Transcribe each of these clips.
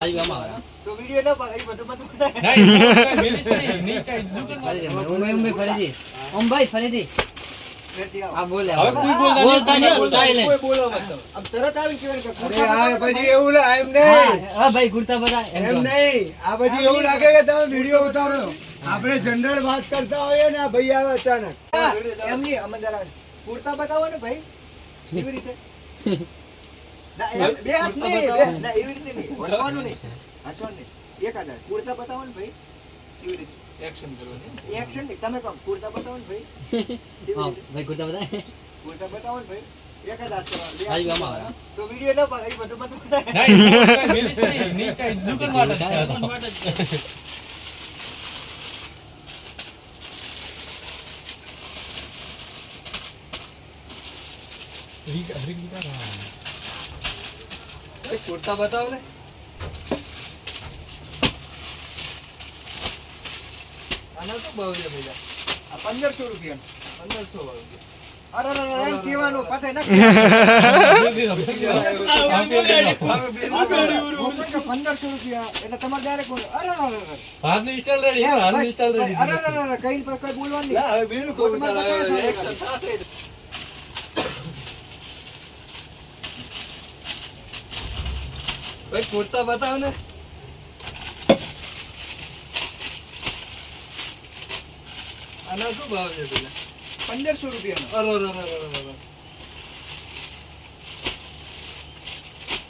तो वीडियो ना पकड़ी मत नहीं मेरी से नहीं चाहिए ફરીથી ઓમ ભાઈ ફરીથી આ બોલે હવે કોઈ બોલતા નહીં સાયલેન્ટ कोई बोलो मत अब तरत આવી કેવન કે અરે યાર પછી એવું એમ નહીં હા ભાઈ ગુરતા બધા એમ નહીં આ પછી એવું લાગે કે તમે વિડિયો ઉતારો આપણે જનરલ વાત કરતા હોઈએ ને આ ભાઈ આવે અચાનક એમ નહીં અમે જરા પૂરતા બતાવો ને ભાઈ કેવી રીતે ના એમ બે હાથ નહીં બે ના એવી રીતે નહીં હસવાનું નહીં એક આધાર પૂરતા બતાવો ને ભાઈ કેવી રીતે एक्शन करो એક્શન નહીં તમે કહો પૂરતા બતાવો ને ભાઈ હા ભાઈ ગુરતા બધા પૂરતા બતાવો ને ભાઈ એક આધાર ભાઈ આમાં આવે. તો વિડિયો ના પકડી મત नहीं मेरी से नहीं चाहिए दुकान वाला પૂરતા બતાવો ને આના તો ભાવ છે ભઈલા આ 1500 રૂપિયા 1500 વાળું છે અરે અરે અરે એમ કહેવાનું પતે ના 1500 રૂપિયા એટલે તમારે ડાયરેક્ટ બોલો અરે અરે અરે हाथ में स्टाइल रेडी है हाथ में स्टाइल रेडी અરે અરે અરે કઈ પર કોઈ બોલવાનું નહીં હવે બિલકુલ એક્શન થાશે ભાઈ પૂરતા બતાવો ને આના શું ભાવ છે પેલા 1500 રૂપિયાનો અરે અરે અરે અરે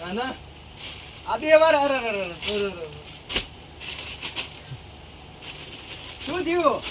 આના આ બે વાર અરે અરે અરે શું થયું